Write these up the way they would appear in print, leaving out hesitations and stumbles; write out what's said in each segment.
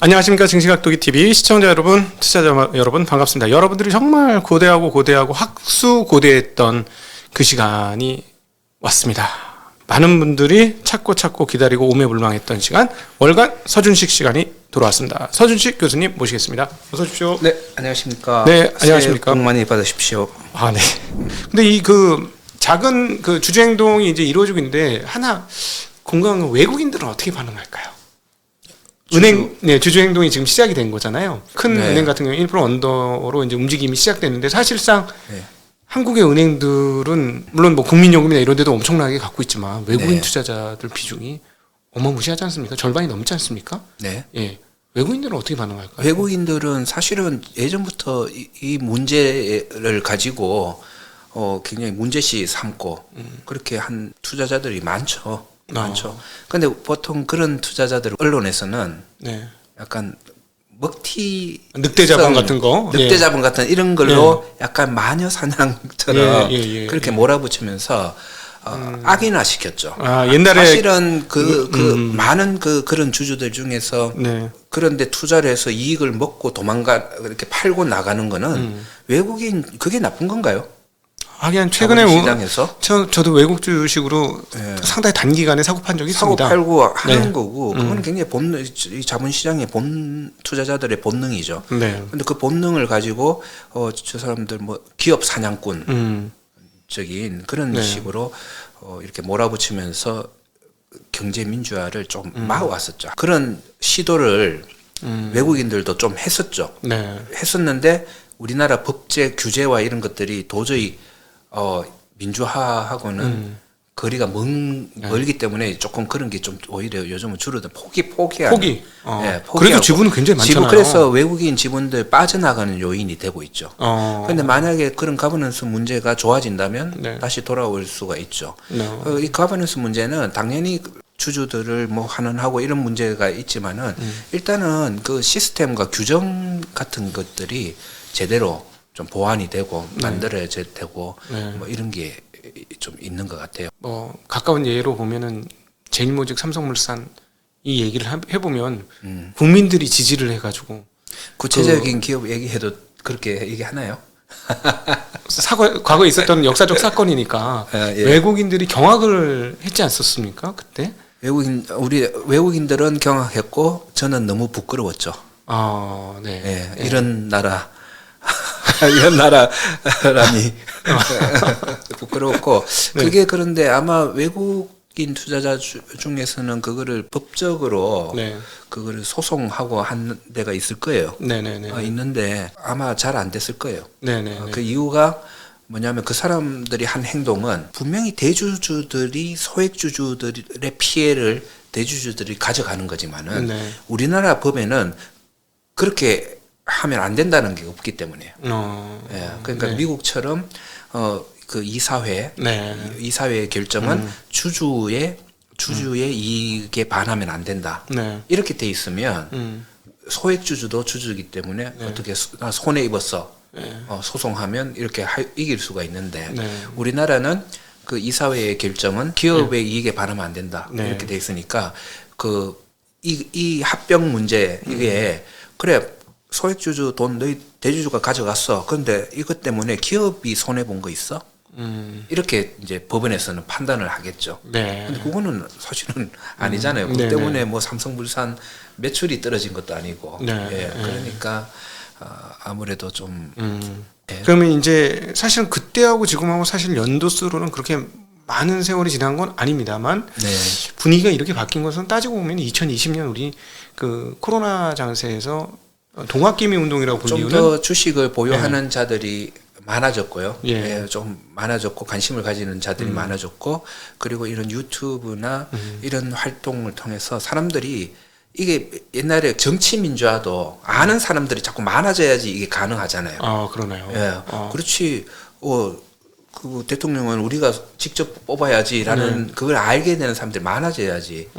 안녕하십니까. 증시각도기TV 시청자 여러분, 투자자 여러분 반갑습니다. 여러분들이 정말 고대하고 학수고대했던 그 시간이 왔습니다. 많은 분들이 찾고 기다리고 오매불망했던 시간, 월간 서준식 시간이 돌아왔습니다. 서준식 교수님 모시겠습니다. 어서 오십시오. 네, 안녕하십니까. 네, 안녕하십니까. 새해 복 많이 받으십시오. 아, 네. 근데 이 작은 주주 행동이 이제 이루어지고 있는데 하나 궁금한 건 외국인들은 어떻게 반응할까요? 주주 행동이 지금 시작이 된 거잖아요. 큰 은행 같은 경우에 1% 언더로 이제 움직임이 시작됐는데 사실상 한국의 은행들은 물론 뭐 국민연금이나 이런 데도 엄청나게 갖고 있지만 외국인 투자자들 비중이 어마무시하지 않습니까? 절반이 넘지 않습니까? 네. 예. 외국인들은 어떻게 반응할까요? 외국인들은 사실은 예전부터 이 문제를 가지고 굉장히 문제시 삼고 그렇게 한 투자자들이 많죠. 많죠. 근데 보통 그런 투자자들 언론에서는 약간 늑대자본 같은 거, 늑대자본 같은 이런 걸로 약간 마녀 사냥처럼 그렇게 몰아붙이면서 악인화 시켰죠. 아, 옛날에 사실은 많은 그런 주주들 중에서 그런데 투자를 해서 이익을 먹고 이렇게 팔고 나가는 거는 외국인 그게 나쁜 건가요? 하긴 최근에 시장에서 저도 외국 주식으로 상당히 단기간에 사고 판 적이 있습니다. 사고 팔고 하는 거고 그건 굉장히 이 자본시장의 투자자들의 본능이죠. 근데 그 본능을 가지고 저 사람들 뭐 기업 사냥꾼 적인 그런 식으로 이렇게 몰아붙이면서 경제 민주화를 좀 막아왔었죠. 그런 시도를 외국인들도 좀 했었죠. 했었는데 우리나라 법제 규제와 이런 것들이 도저히 민주화하고는 거리가 멀기 때문에 조금 그런 게 좀 오히려 요즘은 줄어든 포기하는. 그래도 지분은 굉장히 많잖아요. 그래서 외국인 지분들 빠져나가는 요인이 되고 있죠. 그런데 만약에 그런 가버넌스 문제가 좋아진다면 다시 돌아올 수가 있죠. 이 가버넌스 문제는 당연히 주주들을 뭐 하고 이런 문제가 있지만은 일단은 그 시스템과 규정 같은 것들이 제대로 좀 보완이 되고 만들어야 되고 뭐 이런 게 좀 있는 것 같아요. 가까운 예로 보면은 제일모직, 삼성물산 이 얘기를 해보면 국민들이 지지를 해가지고 구체적인 기업 얘기해도 그렇게 얘기하나요? 과거에 있었던 역사적 사건이니까 외국인들이 경악을 했지 않았습니까? 그때 우리 외국인들은 경악했고 저는 너무 부끄러웠죠. 이런 나라. 이런 나라라니 부끄럽고 그게 그런데 아마 외국인 투자자 중에서는 그거를 법적으로 그거를 소송하고 한 데가 있을 거예요. 있는데 아마 잘 안 됐을 거예요. 그 이유가 뭐냐면 그 사람들이 한 행동은 분명히 대주주들이 소액주주들의 피해를 대주주들이 가져가는 거지만은 우리나라 법에는 그렇게 하면 안 된다는 게 없기 때문에요. 그러니까 미국처럼 그 이사회의 결정은 주주의 이익에 반하면 안 된다. 이렇게 돼 있으면 소액 주주도 주주이기 때문에 어떻게 손해 입었어 소송하면 이렇게 이길 수가 있는데 우리나라는 그 이사회의 결정은 기업의 이익에 반하면 안 된다. 이렇게 돼 있으니까 이 합병 문제 이게 그래. 소액주주 돈 너희 대주주가 가져갔어. 그런데 이것 때문에 기업이 손해 본 거 있어? 이렇게 이제 법원에서는 판단을 하겠죠. 근데 그거는 사실은 아니잖아요. 그 때문에 뭐 삼성물산 매출이 떨어진 것도 아니고. 그러니까 아무래도 좀. 그러면 이제 사실은 그때하고 지금하고 사실 연도수로는 그렇게 많은 세월이 지난 건 아닙니다만 분위기가 이렇게 바뀐 것은 따지고 보면 2020년 우리 그 코로나 장세에서 동학개미 운동이라고 불리우는 좀 더 주식을 보유하는 자들이 많아졌고요. 좀 많아졌고 관심을 가지는 자들이 많아졌고 그리고 이런 유튜브나 이런 활동을 통해서 사람들이 이게 옛날에 정치 민주화도 아는 사람들이 자꾸 많아져야지 이게 가능하잖아요. 그러네요. 그렇지. 그 대통령은 우리가 직접 뽑아야지라는 그걸 알게 되는 사람들이 많아져야지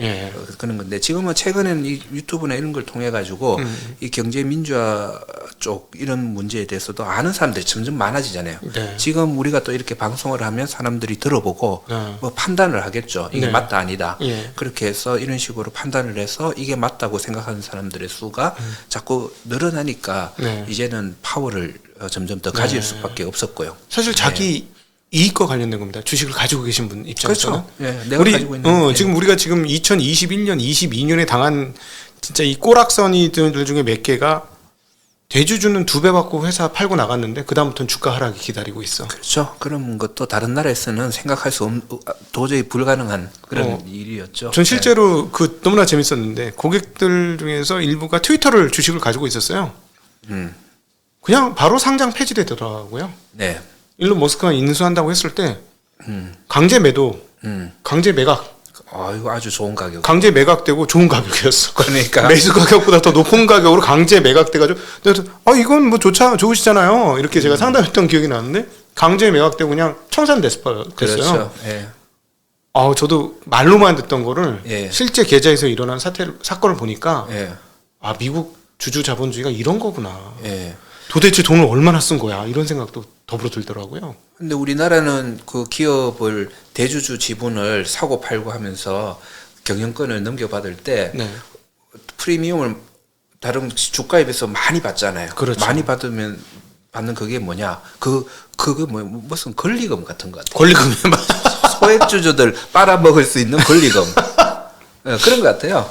그런 건데 지금은 최근에는 이 유튜브나 이런 걸 통해 가지고 이 경제 민주화 쪽 이런 문제에 대해서도 아는 사람들이 점점 많아지잖아요. 네. 지금 우리가 또 이렇게 방송을 하면 사람들이 들어보고 뭐 판단을 하겠죠. 이게 맞다 아니다. 그렇게 해서 이런 식으로 판단을 해서 이게 맞다고 생각하는 사람들의 수가 자꾸 늘어나니까 이제는 파워를 점점 더 가질 수밖에 없었고요. 사실 자기 이익과 관련된 겁니다. 주식을 가지고 계신 분 입장에서는. 그렇죠. 내가 가지고 있는. 지금 우리가 지금 2021년, 22년에 당한 진짜 이 꼬락서니들 중에 몇 개가 대주주는 2배 받고 회사 팔고 나갔는데 그 다음부터는 주가 하락이 기다리고 있어. 그렇죠. 그런 것도 다른 나라에서는 생각할 수 없는 도저히 불가능한 그런 일이었죠. 전 실제로 그 너무나 재밌었는데 고객들 중에서 일부가 트위터를 주식을 가지고 있었어요. 그냥 바로 상장 폐지되더라고요. 네. 일론 머스크가 인수한다고 했을 때 강제 매도, 강제 매각. 이거 아주 좋은 가격. 강제 매각되고 좋은 가격이었어. 그러니까 매수 가격보다 더 높은 가격으로 강제 매각돼가지고 그래서 이건 뭐 좋으시잖아요. 이렇게 제가 상담했던 기억이 나는데 강제 매각되고 그냥 청산됐어요. 그렇죠. 예. 저도 말로만 듣던 거를 실제 계좌에서 일어난 사건을 보니까 미국 주주 자본주의가 이런 거구나. 도대체 돈을 얼마나 쓴 거야 이런 생각도 더불어 들더라고요. 근데 우리나라는 그 기업을 대주주 지분을 사고 팔고 하면서 경영권을 넘겨받을 때 프리미엄을 다른 주가에 비해서 많이 받잖아요. 그렇죠. 많이 받으면 받는 그게 뭐냐? 그거 무슨 권리금 같은 것 같아요. 권리금이 소액주주들 빨아먹을 수 있는 권리금. 그런 것 같아요.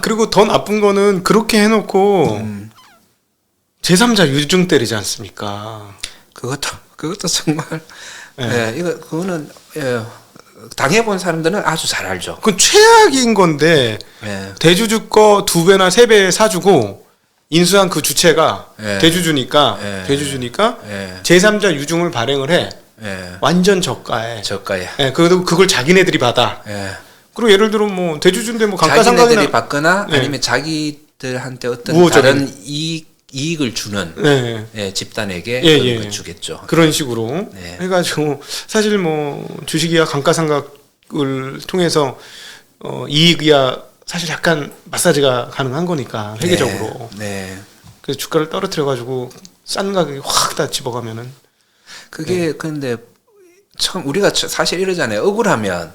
그리고 더 나쁜 거는 그렇게 해놓고 제3자 유증 때리지 않습니까? 그것도 정말 그거는 당해본 사람들은 아주 잘 알죠. 그건 최악인 건데 대주주 거 2배나 3배 사주고 인수한 그 주체가 대주주니까 제3자 유증을 발행을 해. 완전 저가에. 그래도 그걸 자기네들이 받아. 그리고 예를 들어 뭐 대주주인데 뭐 감가상각이나 자기네들이 받거나 아니면 자기들한테 어떤 다른 이익을 주는 집단에게 그런 걸 주겠죠. 그런 식으로 해가지고 사실 뭐 주식이야 감가상각을 통해서 이익이야 사실 약간 마사지가 가능한 거니까 회계적으로. 그래서 주가를 떨어뜨려 가지고 싼 가격에 확 다 집어가면은 그게 근데 처음 우리가 사실 이러잖아요. 억울하면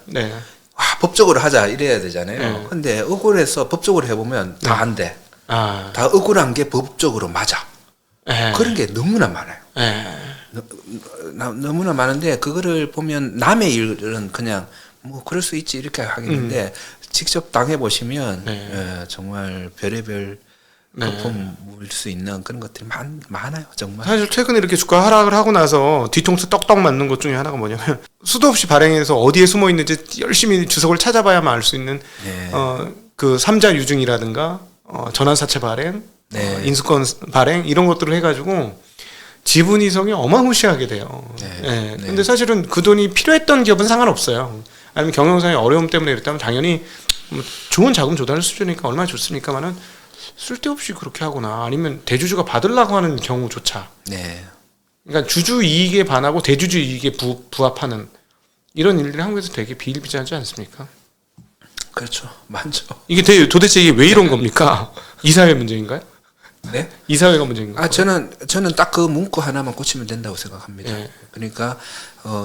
법적으로 하자 이래야 되잖아요. 근데 억울해서 법적으로 해보면 다 안 돼. 다 억울한 게 법적으로 맞아. 그런 게 너무나 많아요. 너무나 많은데 그거를 보면 남의 일은 그냥 뭐 그럴 수 있지 이렇게 하겠는데 직접 당해 보시면 정말 별의별 거품을 수 있는 그런 것들이 많아요. 정말. 사실 최근에 이렇게 주가 하락을 하고 나서 뒤통수 떡떡 맞는 것 중에 하나가 뭐냐면 수도 없이 발행해서 어디에 숨어 있는지 열심히 주석을 찾아봐야만 알 수 있는 그 3자 유증이라든가 전환사채 발행, 인수권 발행 이런 것들을 해가지고 지분 이성이 어마무시하게 돼요. 근데 사실은 그 돈이 필요했던 기업은 상관없어요. 아니면 경영상의 어려움 때문에 이랬다면 당연히 뭐 좋은 자금 조달 수준이니까 얼마나 좋습니까만은 쓸데없이 그렇게 하거나 아니면 대주주가 받으려고 하는 경우조차. 그러니까 주주 이익에 반하고 대주주 이익에 부합하는 이런 일들이 한국에서 되게 비일비재하지 않습니까? 그렇죠. 많죠. 이게 도대체 이게 왜 이런 겁니까? 이 사회 문제인가요? 네? 이 사회가 문제인가요? 저는 딱 그 문구 하나만 고치면 된다고 생각합니다. 그러니까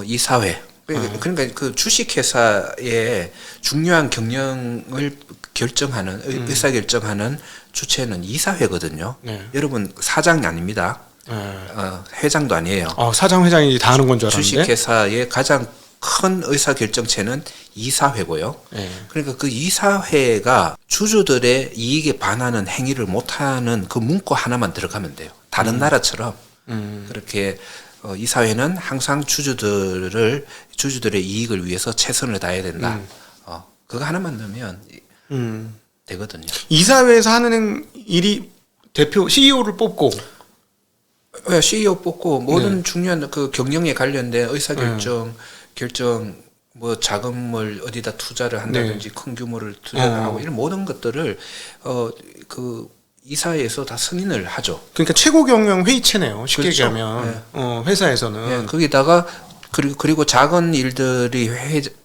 이 사회 그러니까 그 주식회사의 중요한 경영을 결정하는 의사 결정하는 주체는 이사회거든요. 여러분 사장이 아닙니다. 회장도 아니에요. 사장 회장이 다 하는 건 줄 알았는데. 주식회사의 가장 큰 의사 결정체는 이사회고요. 그러니까 그 이사회가 주주들의 이익에 반하는 행위를 못하는 그 문구 하나만 들어가면 돼요. 다른 나라처럼 그렇게 이사회는 항상 주주들의 이익을 위해서 최선을 다해야 된다. 그거 하나만 넣으면 되거든요. 이사회에서 하는 일이 대표 CEO를 뽑고 CEO 뽑고 모든 중요한 그 경영에 관련된 의사 결정 뭐 자금을 어디다 투자를 한다든지 큰 규모를 투자하고 이런 모든 것들을 그 이사회에서 다 승인을 하죠. 그러니까 최고 경영 회의체네요. 쉽게 얘기하면 회사에서는 거기다가 그리고 작은 일들이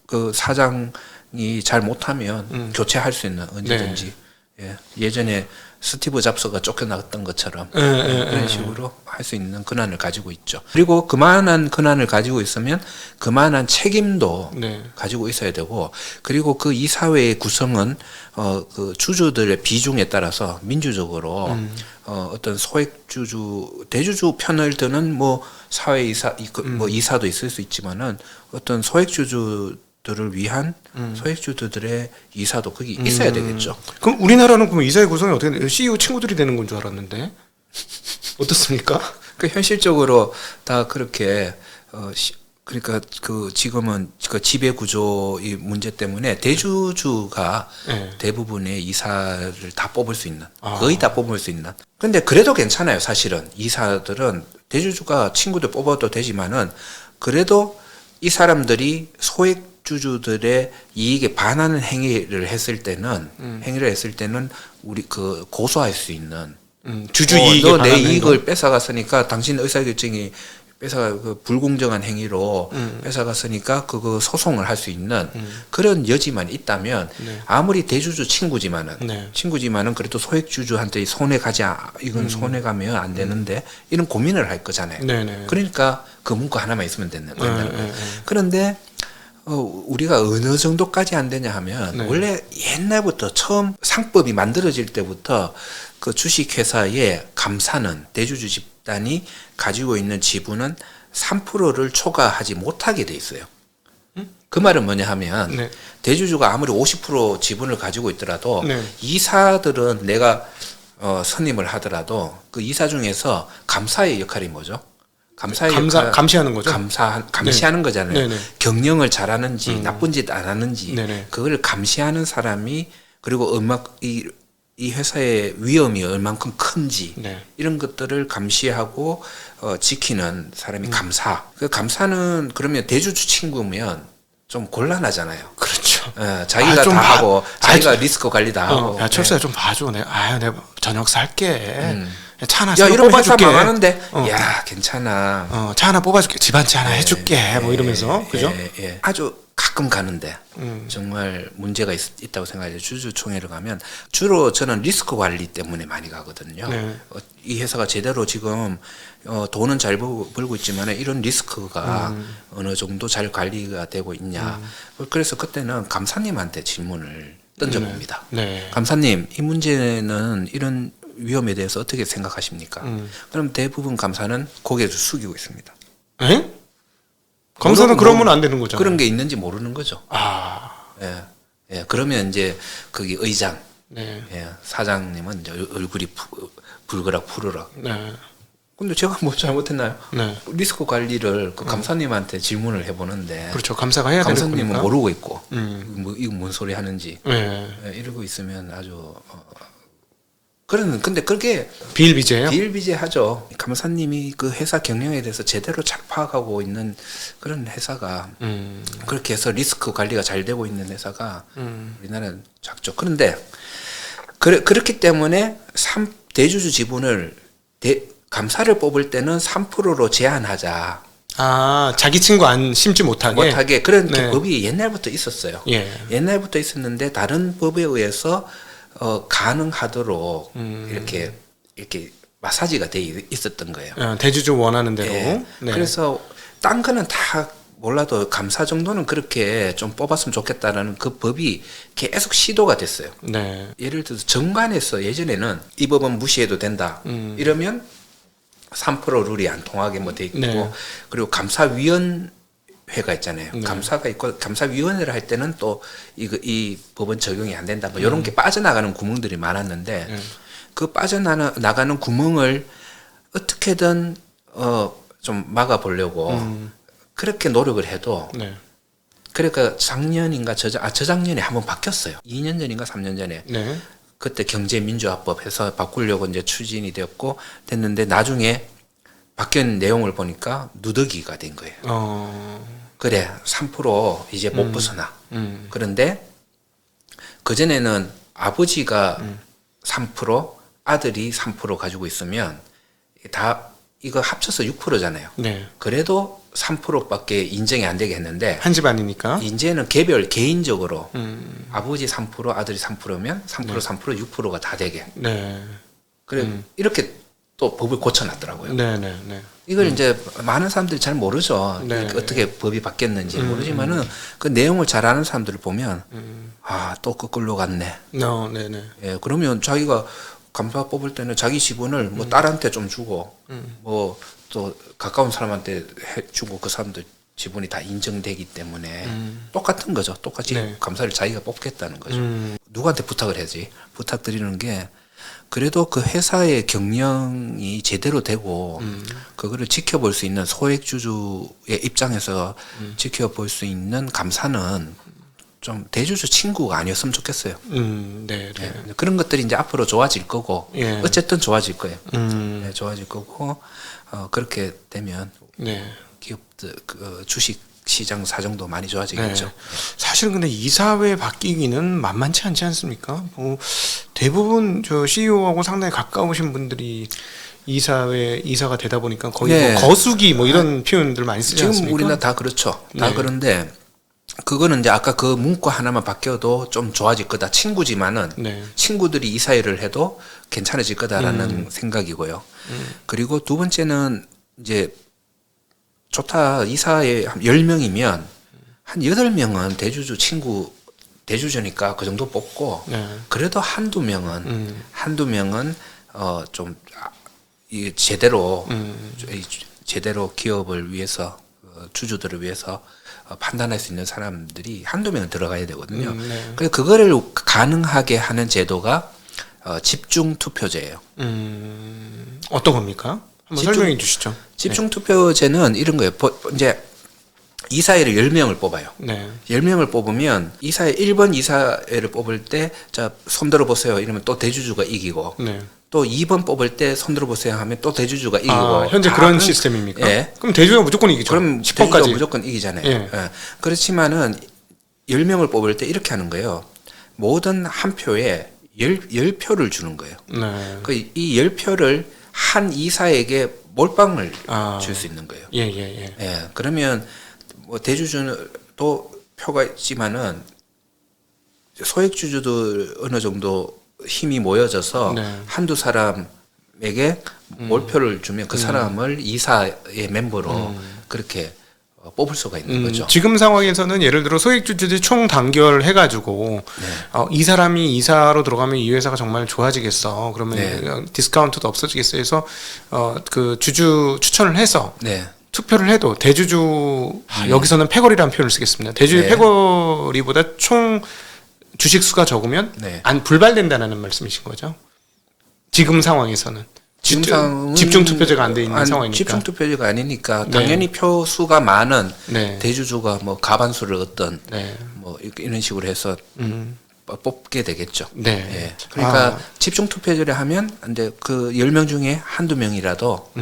그 사장이 잘 못하면 교체할 수 있는 언제든지. 네. 예전에 스티브 잡스가 쫓겨났던 것처럼 그런 식으로 할 수 있는 권한을 가지고 있죠. 그리고 그만한 권한을 가지고 있으면 그만한 책임도 가지고 있어야 되고, 그리고 그 이사회의 구성은 그 주주들의 비중에 따라서 민주적으로 어떤 소액주주, 대주주 편을 드는 뭐 사회이사, 뭐 이사도 있을 수 있지만은 어떤 소액주주들을 위한 소액주주들의 이사도 거기 있어야 되겠죠. 그럼 우리나라는 그럼 이사회 구성이 어떻게 돼요? CEO 친구들이 되는 건 줄 알았는데 어떻습니까? 그 현실적으로 다 그렇게 그러니까 그 지금은 그 지배 구조의 문제 때문에 대주주가 대부분의 이사를 다 뽑을 수 있는, 거의 다 뽑을 수 있는. 근데 그래도 괜찮아요. 사실은 이사들은 대주주가 친구들 뽑아도 되지만은 그래도 이 사람들이 소액주주들의 이익에 반하는 행위를 했을 때는 우리 그 고소할 수 있는 주주 이익에 너 내 이익을 뺏어갔으니까 당신 의사결정이 그 불공정한 행위로 뺏어갔으니까 그거 소송을 할 수 있는 그런 여지만 있다면 아무리 대주주 친구지만은 그래도 소액주주한테 손해 가지 이건 손해 가면 안 되는데 이런 고민을 할 거잖아요. 그러니까 그 문구 하나만 있으면 된다는 거예요. 그런데 우리가 어느 정도까지 안 되냐 하면 원래 옛날부터 처음 상법이 만들어질 때부터 그 주식회사의 감사는 대주주 집단이 가지고 있는 지분은 3%를 초과하지 못하게 돼 있어요. 그 말은 뭐냐 하면 대주주가 아무리 50% 지분을 가지고 있더라도 이사들은 내가 선임을 하더라도 그 이사 중에서 감사의 역할이 뭐죠? 감시하는 거죠. 감시하는 거잖아요. 경영을 잘하는지 나쁜 짓 안 하는지 그걸 감시하는 사람이, 그리고 이 회사의 위험이 얼만큼 큰지 이런 것들을 감시하고 지키는 사람이 감사. 그 감사는 그러면 대주주 친구면 좀 곤란하잖아요. 그렇죠. 자기가 다 하고 자기가 리스크 관리 다 하고. 야, 철수야 좀 봐줘. 내가 저녁 살게. 차 하나 이런 뽑아줄게. 회사 망하는데 야 괜찮아. 차 하나 뽑아줄게. 집안차 하나 해줄게. 뭐 이러면서 그죠? 아주 가끔 가는데 정말 문제가 있다고 생각해요. 주주총회를 가면 주로 저는 리스크 관리 때문에 많이 가거든요. 이 회사가 제대로 지금 돈은 잘 벌고 있지만 이런 리스크가 어느 정도 잘 관리가 되고 있냐. 그래서 그때는 감사님한테 질문을 던져봅니다. 감사님, 이 문제는 이런 위험에 대해서 어떻게 생각하십니까? 그럼 대부분 감사는 고개를 숙이고 있습니다. 에? 감사는 그러면 안 되는 거잖아요. 그런 게 있는지 모르는 거죠. 예. 그러면 이제 거기 의장, 사장님은 이제 얼굴이 불그락 푸르락. 근데 제가 뭐 잘못했나요? 리스크 관리를 그 감사님한테 질문을 해보는데. 그렇죠. 감사가 해야 되는 거니까. 감사님은 모르고 있고, 뭐 이거 뭔 소리 하는지 이러고 있으면 아주. 근데 그게 비일비재하죠. 감사님이 그 회사 경영에 대해서 제대로 잘 파악하고 있는 그런 회사가 그렇게 해서 리스크 관리가 잘 되고 있는 회사가 우리나라는 작죠. 그런데 그렇기 때문에 대주주 지분을 감사를 뽑을 때는 3%로 제한하자. 자기 친구 안 심지 못하게 그런 법이 옛날부터 있었어요. 옛날부터 있었는데 다른 법에 의해서 가능하도록 이렇게 마사지가 돼 있었던 거예요. 대주주 원하는 대로. 그래서 딴 거는 다 몰라도 감사 정도는 그렇게 좀 뽑았으면 좋겠다라는 그 법이 계속 시도가 됐어요. 예를 들어서 정관에서 예전에는 이 법은 무시해도 된다. 이러면 3% 룰이 안 통하게 뭐 돼 있고, 그리고 감사위원회가 있잖아요. 감사가 있고 감사위원회를 할 때는 또 이 법은 적용이 안 된다. 뭐 이런 게 빠져나가는 구멍들이 많았는데 그 빠져나가는 구멍을 어떻게든 좀 막아보려고 그렇게 노력을 해도 그러니까 작년인가 저작년에 한번 바뀌었어요. 2년 전인가 3년 전에. 그때 경제민주화법 해서 바꾸려고 이제 추진이 되었고 됐는데 나중에 바뀐 내용을 보니까 누더기가 된 거예요. 그래 3% 이제 못 벗어나. 그런데 그전에는 아버지가 3% 아들이 3% 가지고 있으면 다 이거 합쳐서 6%잖아요. 그래도 3%밖에 인정이 안 되게 했는데 한 집안이니까 이제는 개인적으로 아버지 3% 아들이 3%면 3% 네. 3% 6%가 다 되게. 네. 그래 이렇게 또 법을 고쳐놨더라고요. 네네네. 이걸 이제 많은 사람들이 잘 모르죠. 네. 어떻게 법이 바뀌었는지 모르지만은 그 내용을 잘 아는 사람들을 보면 또 거꾸로 갔네. 네네. 예, 그러면 자기가 감사 뽑을 때는 자기 지분을 뭐 딸한테 좀 주고 뭐 또 가까운 사람한테 주고 그 사람들 지분이 다 인정되기 때문에 똑같은 거죠. 똑같이 네. 감사를 자기가 뽑겠다는 거죠. 누구한테 부탁을 해야지. 부탁드리는 게 그래도 그 회사의 경영이 제대로 되고 그거를 지켜볼 수 있는 소액주주의 입장에서 지켜볼 수 있는 감사는 좀 대주주 친구가 아니었으면 좋겠어요. 네. 예, 그런 것들이 이제 앞으로 좋아질 거고 예. 어쨌든 좋아질 거예요. 네, 좋아질 거고 그렇게 되면 네. 기업들 그 주식 시장 사정도 많이 좋아지겠죠. 네. 사실은 근데 이사회 바뀌기는 만만치 않지 않습니까? 뭐 대부분 저 CEO하고 상당히 가까우신 분들이 이사가 되다 보니까 거의 네. 뭐 거수기 뭐 이런 표현들 많이 쓰지 지금 않습니까? 우리나라 다 그렇죠. 다 네. 그런데 그거는 이제 아까 그 문구 하나만 바뀌어도 좀 좋아질 거다. 친구지만은 네. 친구들이 이사회를 해도 괜찮아질 거다라는 생각이고요. 그리고 두 번째는 이제 좋다. 이사회 한 10명이면 한 8명은 대주주니까 그 정도 뽑고 네. 그래도 한두 명은 좀 이 제대로 기업을 위해서 주주들을 위해서 판단할 수 있는 사람들이 한두 명은 들어가야 되거든요. 네. 그래서 그거를 가능하게 하는 제도가 집중 투표제예요. 어떤 겁니까? 한번 설명해 주시죠. 집중 투표제는 이런 거예요. 이제 이사회를 10명을 뽑아요. 네. 10명을 뽑으면 1번 이사회를 뽑을 때 자, 손 들어 보세요. 이러면 또 대주주가 이기고 네. 또 2번 뽑을 때 손 들어 보세요 하면 또 대주주가 이기고 현재 그런 시스템입니까? 예. 그럼 대주주가 무조건 이기죠. 그럼 10번까지 대주주가 무조건 이기잖아요. 예. 예. 그렇지만은 10명을 뽑을 때 이렇게 하는 거예요. 모든 한 표에 10표를 주는 거예요. 네. 이 10표를 한 이사에게 몰빵을 줄 수 있는 거예요. 예. 예. 그러면 뭐 대주주는 또 표가 있지만은 소액주주도 어느 정도 힘이 모여져서 네. 한두 사람에게 몰표를 주면 그 사람을 이사의 멤버로 그렇게 뽑을 수가 있는 거죠. 지금 상황에서는 예를 들어 소액주주들이 총 단결해가지고 이 사람이 이사로 들어가면 이 회사가 정말 좋아지겠어. 그러면 디스카운트도 없어지겠어 해서 그 주주 추천을 해서 투표를 해도 대주주 여기서는 패거리라는 표현을 쓰겠습니다. 대주주 패거리보다 총 주식 수가 적으면 안 불발된다는 말씀이신 거죠? 지금 상황에서는 집중 투표제가 안 돼 있는 상황이니까. 집중 투표제가 아니니까 당연히 표 수가 많은 대주주가 뭐 가반수를 얻던 뭐 이런 식으로 해서 뽑게 되겠죠. 예. 그러니까 집중 투표제를 하면 근데 그 10명 중에 한두 명이라도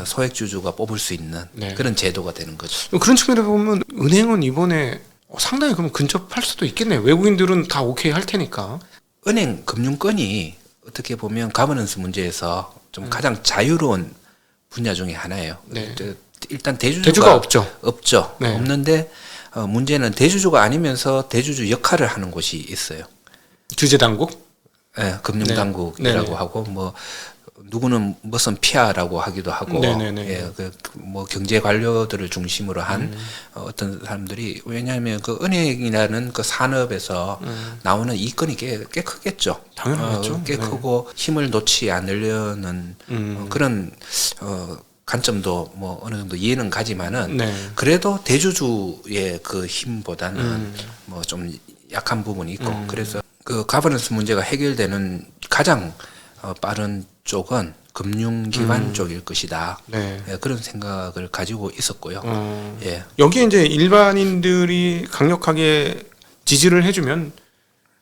소액주주가 뽑을 수 있는 그런 제도가 되는 거죠. 그런 측면에서 보면 은행은 이번에 상당히 그럼 근접할 수도 있겠네요. 외국인들은 다 오케이 할 테니까. 은행 금융권이 어떻게 보면 가버넌스 문제에서 좀 가장 자유로운 분야 중에 하나예요. 일단 대주주가 없죠. 없는데 문제는 대주주가 아니면서 대주주 역할을 하는 곳이 있어요. 규제당국? 네, 금융당국이라고 하고 뭐 누구는 무슨 피아라고 하기도 하고 뭐 경제 관료들을 중심으로 한 어떤 사람들이 왜냐하면 그 은행이라는 그 산업에서 나오는 이권이 꽤 크겠죠. 당연하겠죠. 꽤 크고 힘을 놓지 않으려는 그런 관점도 뭐 어느 정도 이해는 가지만은 그래도 대주주의 그 힘보다는 뭐 좀 약한 부분이 있고 그래서 그 가버넌스 문제가 해결되는 가장 빠른 쪽은 금융기관 쪽일 것이다. 그런 생각을 가지고 있었고요. 여기에 이제 일반인들이 강력하게 지지를 해주면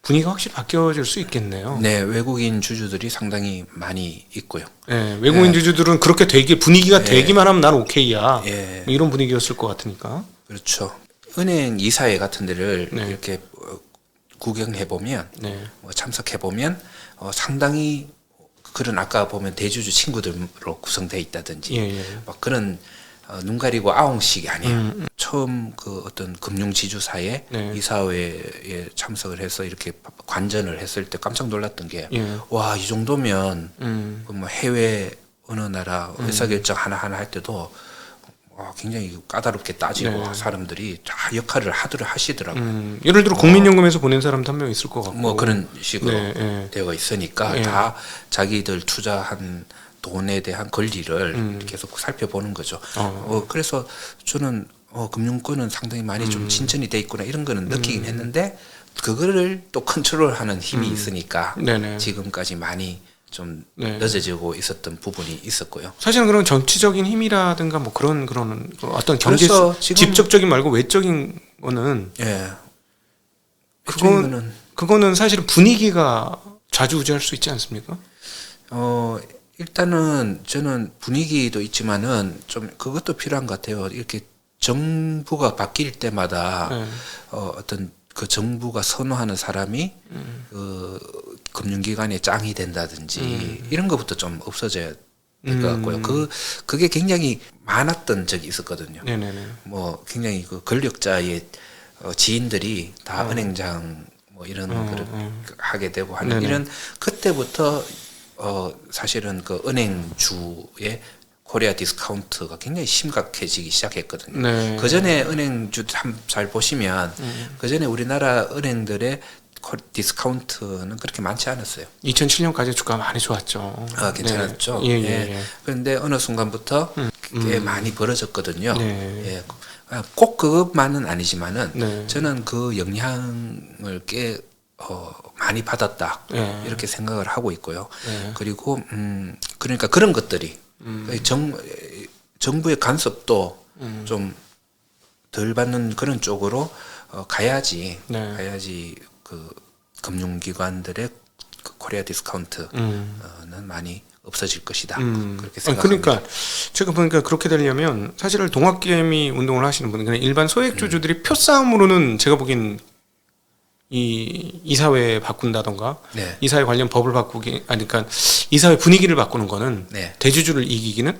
분위기가 확실히 바뀌어질 수 있겠네요. 네, 외국인 주주들이 상당히 많이 있고요. 외국인 주주들은 그렇게 분위기가 되기만 하면 난 오케이야. 뭐 이런 분위기였을 것 같으니까. 그렇죠. 은행 이사회 같은 데를 이렇게 구경해 보면, 뭐 참석해 보면 상당히 그런 아까 보면 대주주 친구들로 구성되어 있다든지 막 그런 눈 가리고 아웅식이 아니에요. 처음 그 어떤 금융지주사의 네. 이사회에 참석을 해서 이렇게 관전을 했을 때 깜짝 놀랐던 게, 예. 와, 이 정도면 뭐 해외 어느 나라 의사결정 하나하나 할 때도 굉장히 까다롭게 따지고 네. 사람들이 다 역할을 하시더라고요. 예를 들어 국민연금에서 보낸 사람도 한 명 있을 것 같고 뭐 그런 식으로 네, 네. 되어 있으니까 네. 다 자기들 투자한 돈에 대한 권리를 계속 살펴보는 거죠. 그래서 저는 금융권은 상당히 많이 좀 진전이 돼 있구나 이런 거는 느끼긴 했는데 그거를 또 컨트롤하는 힘이 있으니까 네네. 지금까지 많이 좀 네. 늦어지고 있었던 부분이 있었고요. 사실은 그런 정치적인 힘이라든가 뭐 그런 어떤 경제 그래서 지금 직접적인 말고 외적인 거는 예. 그거는 그거는 사실은 분위기가 좌지우지할 수 있지 않습니까? 일단은 저는 분위기도 있지만은 좀 그것도 필요한 것 같아요. 이렇게 정부가 바뀔 때마다 네. 어떤 그 정부가 선호하는 사람이 그 금융기관의 짱이 된다든지 이런 것부터 좀 없어져야 될 것 같고요. 그게 굉장히 많았던 적이 있었거든요. 네네네. 뭐 굉장히 그 권력자의 지인들이 다 은행장 뭐 이런 거를 하게 되고 하는 네네. 이런 그때부터 사실은 그 은행주의 코리아 디스카운트가 굉장히 심각해지기 시작했거든요. 네. 그 전에 은행주 잘 보시면 그 전에 우리나라 은행들의 디스카운트는 그렇게 많지 않았어요. 2007년까지 주가가 많이 좋았죠. 괜찮았죠. 네. 예. 그런데 어느 순간부터 꽤 많이 벌어졌거든요. 네. 예. 꼭 그것만은 아니지만은 네. 저는 그 영향을 꽤 많이 받았다 네. 이렇게 생각을 하고 있고요. 네. 그리고 그러니까 그런 것들이 정부의 간섭도 좀 덜 받는 그런 쪽으로 가야지 네. 그 금융기관들의 그 코리아 디스카운트는 많이 없어질 것이다 그렇게 생각합니다. 그러니까 제가 보니까 그렇게 되려면 사실 동학개미 운동을 하시는 분은 그냥 일반 소액주주들이 표싸움으로는 제가 보기엔 이사회 바꾼다던가 네. 이사회 관련 법을 바꾸기 그러니까 이사회 분위기를 바꾸는 거는 네. 대주주를 이기기는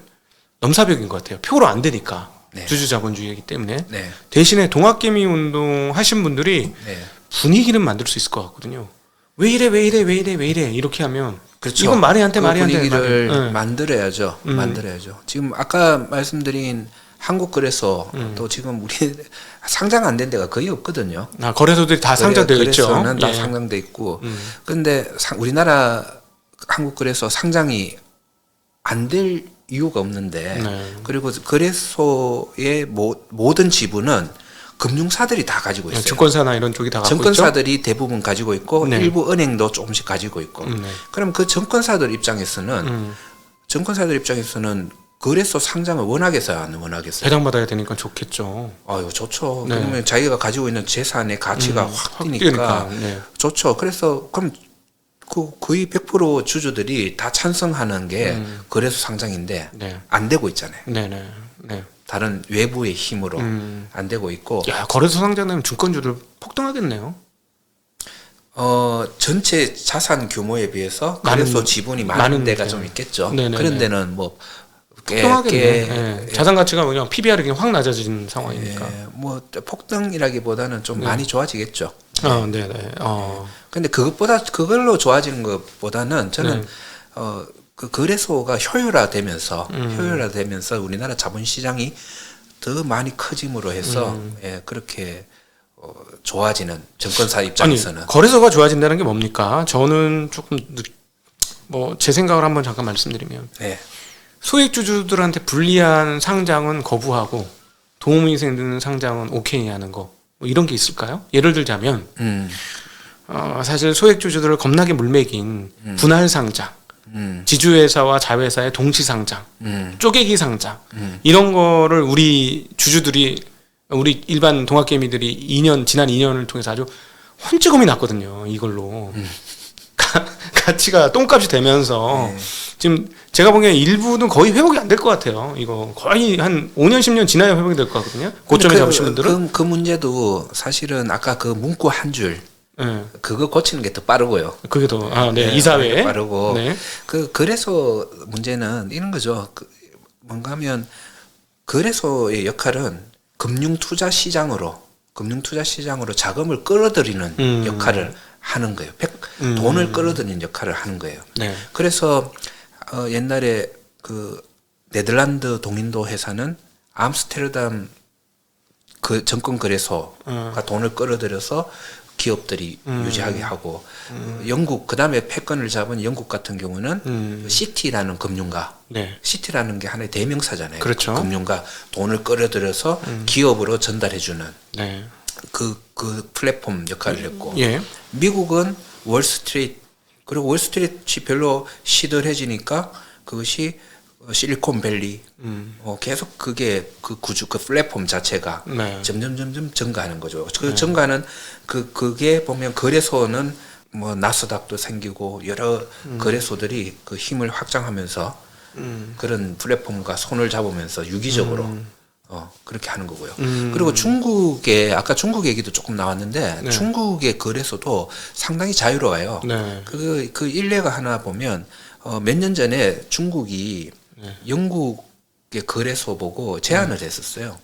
넘사벽인 것 같아요. 표로 안 되니까 네. 주주자본주의이기 때문에 네. 대신에 동학개미 운동 하신 분들이 네. 분위기는 만들 수 있을 것 같거든요. 왜 이래 이렇게 하면 그렇죠. 이건 말이 안 돼 말이 안 돼. 분위기를 네. 만들어야죠. 만들어야죠. 지금 아까 말씀드린 한국거래소 또 지금 우리 상장 안 된 데가 거의 없거든요. 거래소들이 다 상장되어 있죠. 거래소는 다 예. 상장돼 있고. 그런데 우리나라 한국거래소 상장이 안 될 이유가 없는데 네. 그리고 거래소의 모든 지분은 금융사들이 다 가지고 있어요. 증권사나 이런 쪽이 다 갖고 있죠. 증권사들이 대부분 가지고 있고 네. 일부 은행도 조금씩 가지고 있고. 네. 그럼 그 증권사들 입장에서는 거래소 상장을 원하겠어요, 안 원하겠어요? 배당받아야 되니까 좋겠죠. 아유, 좋죠. 네. 그러면 자기가 가지고 있는 재산의 가치가 확 뛰니까 뛰니까. 네. 좋죠. 그래서 그럼 거의 100% 주주들이 다 찬성하는 게 거래소 상장인데 네. 안 되고 있잖아요. 네네. 네. 다른 외부의 힘으로 안 되고 있고. 야, 거래소 상장되면 증권주들 폭등하겠네요. 전체 자산 규모에 비해서 거래소 지분이 많은 데가 좀 있겠죠. 네네네. 그런 데는 뭐 폭등하겠네. 자산 가치가 그냥 PBR이 그냥 확 낮아진 상황이니까. 뭐 폭등이라기보다는 좀 많이 좋아지겠죠. 네네. 근데 그걸로 좋아지는 것보다는 저는 그 거래소가 효율화되면서 우리나라 자본시장이 더 많이 커짐으로 해서 그렇게 좋아지는 정권사 입장에서는. 아니, 거래소가 좋아진다는 게 뭡니까? 저는 조금 제 생각을 한번 잠깐 말씀드리면 네. 소액주주들한테 불리한 상장은 거부하고 도움이 되는 상장은 오케이 하는 거 이런 게 있을까요? 예를 들자면 사실 소액주주들을 겁나게 물매긴 분할 상장, 지주회사와 자회사의 동시 상장, 쪼개기 상장 이런 거를 우리 주주들이 우리 일반 동학개미들이 지난 2년을 통해서 아주 혼찌검이 났거든요. 이걸로 가치가 똥값이 되면서 지금 제가 보기엔 일부는 거의 회복이 안 될 것 같아요. 이거 거의 한 5년 10년 지나야 회복이 될 것 같거든요. 고점에 잡으신 분들은 그 문제도 사실은 아까 그 문구 한 줄 그거 고치는 게 더 빠르고요. 그게 더 이사회 빠르고 그 거래소 문제는 이런 거죠. 뭔가 하면 거래소의 역할은 금융투자 시장으로 자금을 끌어들이는 역할을 하는 거예요. 돈을 끌어들이는 역할을 하는 거예요. 네. 그래서 옛날에 그 네덜란드 동인도 회사는 암스테르담 그 증권거래소가 돈을 끌어들여서 기업들이 유지하게 하고 영국 그다음에 패권을 잡은 영국 같은 경우는 시티라는 금융가 네. 시티라는 게 하나의 대명사잖아요. 그렇죠. 그 금융가 돈을 끌어들여서 기업으로 전달해주는 네. 그 플랫폼 역할을 했고 예. 미국은 월스트리트 그리고 월스트리트이 별로 시들해지니까 그것이 실리콘밸리 계속 그게 그 구조 그 플랫폼 자체가 네. 점점 증가하는 거죠. 그 증가는 그게 보면 거래소는 뭐 나스닥도 생기고 여러 거래소들이 그 힘을 확장하면서 그런 플랫폼과 손을 잡으면서 유기적으로 그렇게 하는 거고요. 그리고 중국의 아까 중국 얘기도 조금 나왔는데 네. 중국의 거래소도 상당히 자유로워요. 네. 그 일례가 하나 보면 몇 년 전에 중국이 영국의 거래소 보고 제안을 했었어요.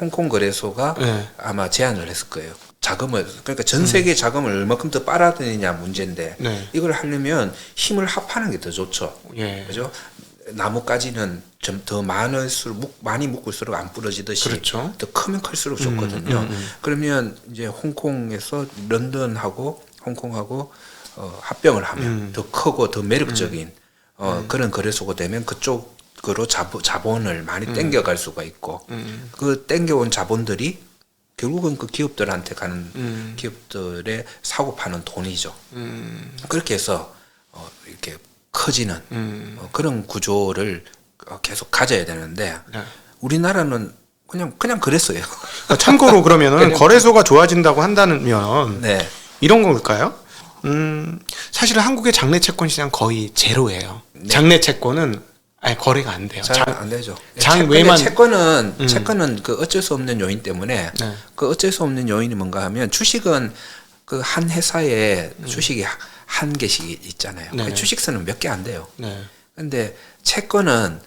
홍콩 거래소가 네. 아마 제안을 했을 거예요. 자금을 그러니까 전 세계 자금을 얼마큼 더 빨아들이냐 문제인데 네. 이걸 하려면 힘을 합하는 게 더 좋죠. 예. 그죠? 나뭇가지는 좀 더 많을수록 많이 묶을수록 안 부러지듯이 그렇죠. 더 크면 클수록 좋거든요. 그러면 이제 홍콩에서 런던하고 홍콩하고 합병을 하면 더 크고 더 매력적인 그런 거래소가 되면 그쪽으로 자본을 많이 땡겨갈 수가 있고 그 땡겨온 자본들이 결국은 그 기업들한테 가는 기업들의 사고 파는 돈이죠. 그렇게 해서 이렇게 커지는 그런 구조를 계속 가져야 되는데 네. 우리나라는 그냥 그랬어요. 참고로 그러면은 거래소가 좋아진다고 한다면 네. 이런 걸까요? 사실은 한국의 장내 채권 시장 거의 제로예요. 네. 장내 채권은 아예 거래가 안 돼요. 잘 안 되죠. 장 외만 채권은 그 어쩔 수 없는 요인 때문에 네. 그 어쩔 수 없는 요인이 뭔가 하면 주식은 그 한 회사에 주식이 한 개씩 있잖아요. 네. 그 주식수는 몇 개 안 돼요. 네. 근데 채권은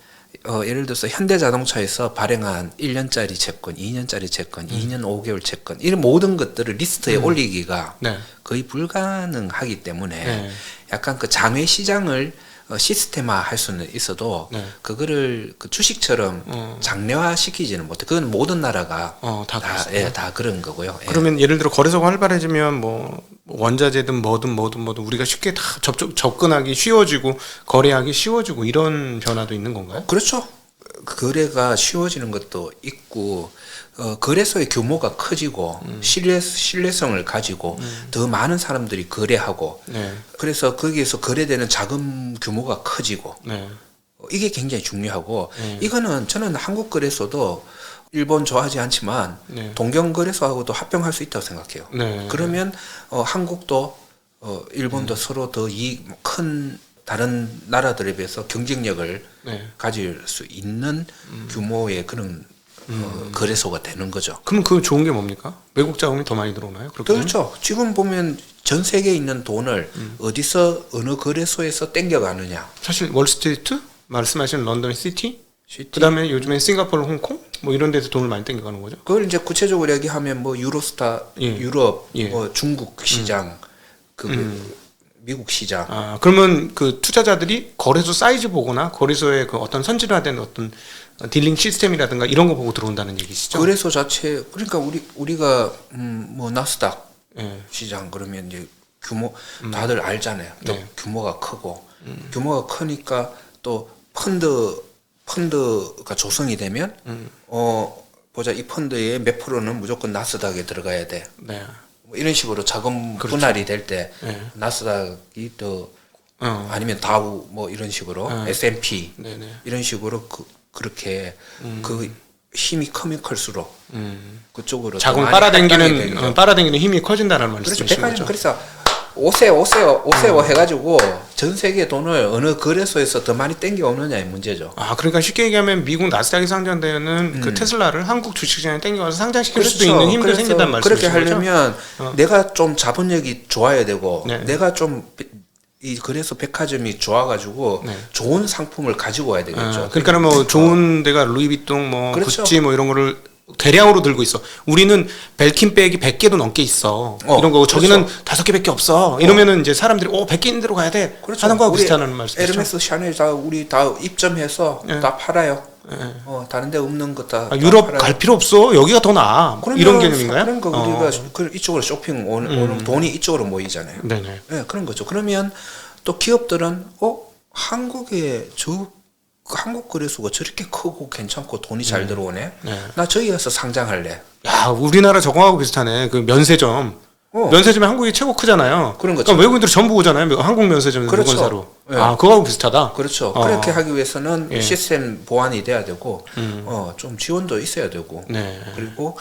예를 들어서 현대자동차에서 발행한 1년짜리 채권, 2년짜리 채권, 2년 5개월 채권 이런 모든 것들을 리스트에 올리기가 네. 거의 불가능하기 때문에 네. 약간 그 장외 시장을 시스템화할 수는 있어도 네. 그거를 그 주식처럼 장래화 시키지는 못해. 그건 모든 나라가 다 그런 거고요. 그러면 예를 들어 거래소가 활발해지면 뭐 원자재든 뭐든 우리가 쉽게 다 접근하기 쉬워지고 거래하기 쉬워지고 이런 변화도 있는 건가요? 그렇죠. 거래가 쉬워지는 것도 있고 거래소의 규모가 커지고 신뢰성을 가지고 더 많은 사람들이 거래하고 네. 그래서 거기에서 거래되는 자금 규모가 커지고 네. 이게 굉장히 중요하고 이거는 저는 한국 거래소도 일본 좋아하지 않지만 네. 동경 거래소하고도 합병할 수 있다고 생각해요. 네. 그러면 한국도 일본도 서로 더 큰 다른 나라들에 비해서 경쟁력을 네. 가질 수 있는 규모의 그런 거래소가 되는 거죠. 그럼 그 좋은 게 뭡니까? 외국 자금이 더 많이 들어오나요? 그렇죠. 지금 보면 전 세계에 있는 돈을 어디서 어느 거래소에서 땡겨가느냐. 사실 월스트리트 말씀하신 런던 시티? 그다음에 요즘에 싱가포르, 홍콩 뭐 이런 데서 돈을 많이 땡겨가는 거죠. 그걸 이제 구체적으로 얘기하면 뭐 유로스타, 유럽, 뭐 중국 시장, 미국 시장. 그러면 그 투자자들이 거래소 사이즈 보거나 거래소의 그 어떤 선진화된 어떤 딜링 시스템이라든가 이런 거 보고 들어온다는 얘기시죠? 거래소 자체 그러니까 우리가 뭐 나스닥 시장 그러면 이제 규모 다들 알잖아요. 또 네. 규모가 크고 규모가 크니까 또 펀드가 조성이 되면 보자 이 펀드의 몇 프로는 무조건 나스닥에 들어가야 돼. 네. 뭐 이런 식으로 자금 그렇죠. 분할이 될 때 네. 나스닥이 또 아니면 다우 뭐 이런 식으로 S&P 네네. 이런 식으로 그렇게 그 힘이 크면 클수록 그쪽으로 자금 빨아당기는 힘이 커진다는 말씀이신 그렇죠. 거죠. 그래서 오세요 해가지고 전 세계 돈을 어느 거래소에서 더 많이 땡겨오느냐의 문제죠. 그러니까 쉽게 얘기하면 미국 나스닥에 상장되는 그 테슬라를 한국 주식시장에 땡겨와서 상장시킬 그렇죠. 수도 있는 힘도 생긴다는 말씀이신 그렇게 거죠. 하려면 내가 좀 자본력이 좋아야 되고 네. 내가 좀 그래서 백화점이 좋아가지고 네. 좋은 상품을 가지고 와야 되겠죠. 그러니까 뭐 좋은 데가 루이비통 뭐 그렇죠. 구찌 뭐 이런 거를 대량으로 들고 있어. 우리는 벨킨 백이 100개도 넘게 있어. 이런 거고 저기는 그렇죠. 5개밖에 없어. 이러면은 이제 사람들이 100개 있는 데로 가야 돼. 그렇죠. 하는 거하고 비슷하다는 말씀이죠. 에르메스, 샤넬 다 우리 다 입점해서 네. 다 팔아요. 네. 다른 데 없는 거 다. 유럽 팔아요. 갈 필요 없어. 여기가 더 나아. 이런 개념인가요? 그러니까 우리가 이쪽으로 쇼핑 오는 돈이 이쪽으로 모이잖아요. 네네. 네, 그런 거죠. 그러면 또 기업들은 한국에 한국 거래소가 저렇게 크고 괜찮고 돈이 잘 들어오네. 네. 나 저기 가서 상장할래. 야, 우리나라 저거하고 비슷하네. 그 면세점. 면세점이 한국이 최고 크잖아요. 그런 거죠. 그러니까 외국인들이 전부 오잖아요. 한국 면세점에서 그렇죠. 물건사로. 네. 그거하고 비슷하다. 그렇죠. 그렇게 하기 위해서는 예. 시스템 보완이 돼야 되고, 좀 지원도 있어야 되고, 네. 그리고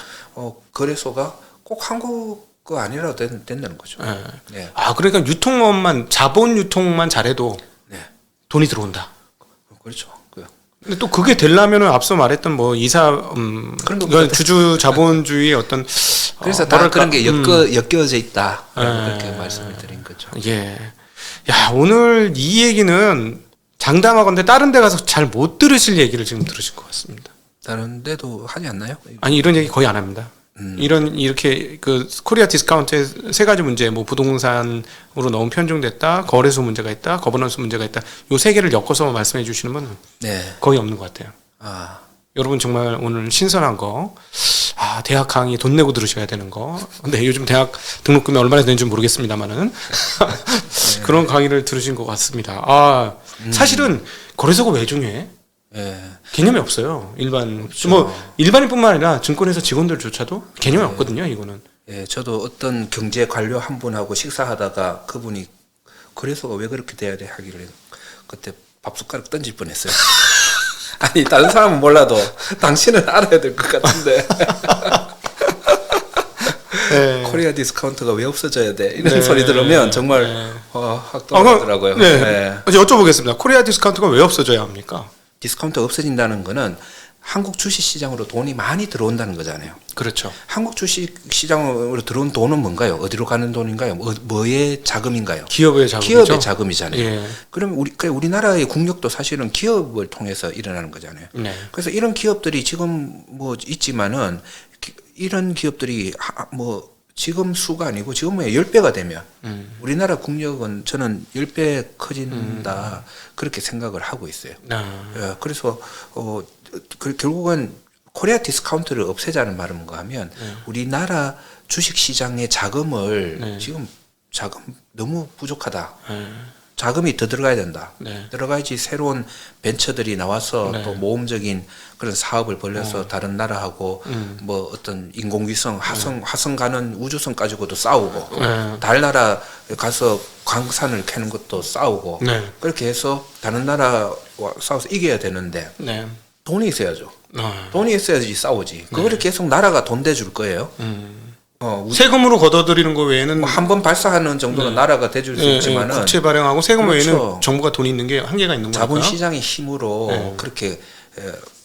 거래소가 꼭 한국 거 아니라도 된다는 거죠. 네. 네. 그러니까 유통업만 자본 유통만 잘해도 네. 돈이 들어온다. 그렇죠. 근데 또 그게 되려면은 앞서 말했던 뭐 그런 거 주주 자본주의 어떤 그래서 다 그런 게 엮여져 있다. 그렇게 말씀을 드린 거죠. 예. 야, 오늘 이 얘기는 장담하건대 다른 데 가서 잘 못 들으실 얘기를 지금 들으실 것 같습니다. 다른 데도 하지 않나요? 아니, 이런 얘기 거의 안 합니다. 이렇게 그 코리아 디스카운트의 세 가지 문제, 뭐 부동산으로 너무 편중됐다, 거래소 문제가 있다, 거버넌스 문제가 있다, 요 세 개를 엮어서 말씀해 주시는 분은 거의 없는 것 같아요. 여러분 정말 오늘 신선한 거, 대학 강의 돈 내고 들으셔야 되는 거. 근데 요즘 대학 등록금이 얼마나 되는지 모르겠습니다만은 그런 강의를 들으신 것 같습니다. 사실은 거래소가 왜 중요해? 개념이 없어요. 일반인뿐만 아니라 증권회사 직원들조차도 개념이 없거든요. 이거는. 저도 어떤 경제 관료 한 분하고 식사하다가 그분이 거래소가 왜 그렇게 돼야 돼 하기를 그때 밥숟가락 던질 뻔했어요. 아니 다른 사람은 몰라도 당신은 알아야 될 것 같은데. 네. 코리아 디스카운트가 왜 없어져야 돼? 이런 소리 들으면 정말 확 돌아가더라고요. 이제 여쭤보겠습니다. 코리아 디스카운트가 왜 없어져야 합니까? 디스카운트가 없어진다는 거는 한국 주식시장으로 돈이 많이 들어온다는 거잖아요. 그렇죠. 한국 주식시장으로 들어온 돈은 뭔가요? 어디로 가는 돈인가요? 뭐의 자금인가요? 기업의 자금이죠. 기업의 자금이잖아요. 예. 그럼 우리나라의 국력도 사실은 기업을 통해서 일어나는 거잖아요. 네. 그래서 이런 기업들이 지금 뭐 있지만은 이런 기업들이 지금 수가 아니고 지금 10배가 되면 우리나라 국력은 저는 10배 커진다 그렇게 생각을 하고 있어요. 그래서 결국은 코리아 디스카운트를 없애자는 말은 뭔가 하면 우리나라 주식시장의 자금을 지금 자금 너무 부족하다. 자금이 더 들어가야 된다. 들어가야지 새로운 벤처들이 나와서 또 모험적인 그런 사업을 벌려서 다른 나라하고 뭐 어떤 인공위성 화성 가는 우주선 가지고도 싸우고 달나라 가서 광산을 캐는 것도 싸우고 그렇게 해서 다른 나라와 싸워서 이겨야 되는데 돈이 있어야죠. 돈이 있어야지 싸우지. 그거를 계속 나라가 돈 대줄 거예요. 세금으로 걷어들이는 거 외에는 한 번 발사하는 정도는 나라가 대줄 수 있지만은 국채 발행하고 세금 그렇죠. 외에는 정부가 돈이 있는 게 한계가 있는 거니까. 자본시장의 힘으로 그렇게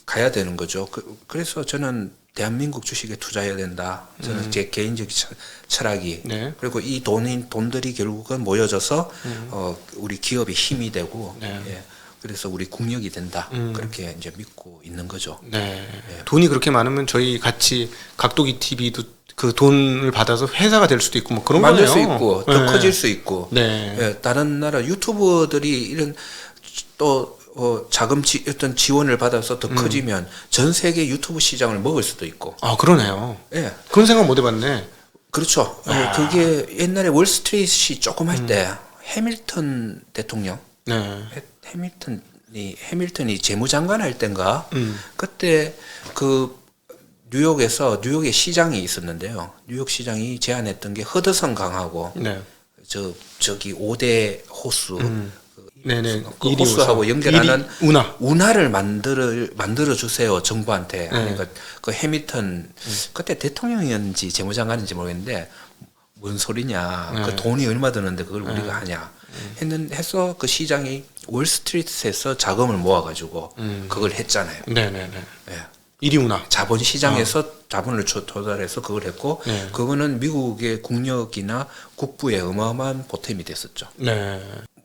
가야 되는 거죠. 그래서 저는 대한민국 주식에 투자해야 된다. 저는 제 개인적 철학이 그리고 이 돈들이 결국은 모여져서 우리 기업의 힘이 되고 그래서 우리 국력이 된다. 그렇게 이제 믿고 있는 거죠. 돈이 그렇게 많으면 저희 같이 각도기 TV도 그 돈을 받아서 회사가 될 수도 있고 뭐 그런 거네요. 만들 수 있고 더 커질 수 있고 다른 나라 유튜버들이 이런 또 어떤 지원을 받아서 더 커지면 전 세계 유튜브 시장을 먹을 수도 있고. 그러네요. 그런 생각 못 해봤네. 그렇죠. 그게 옛날에 월스트리트이 조금 할 때 해밀턴 대통령, 해밀턴이 재무장관 할 때인가 그때 그 뉴욕의 시장이 있었는데요. 뉴욕 시장이 제안했던 게 허드슨 강하고 저기 5대 호수 그 호수하고 연결하는 운하를 만들어 주세요 정부한테. 그러니까 그 해밀턴 그때 대통령이었는지 재무장관인지 모르겠는데 뭔 소리냐. 그 돈이 얼마 드는데 그걸 우리가 하냐. 해서 그 시장이 월스트리트에서 자금을 모아가지고 그걸 했잖아요. 이리우나 자본시장에서 자본을 조달해서 그걸 했고 그거는 미국의 국력이나 국부에 어마어마한 보탬이 됐었죠.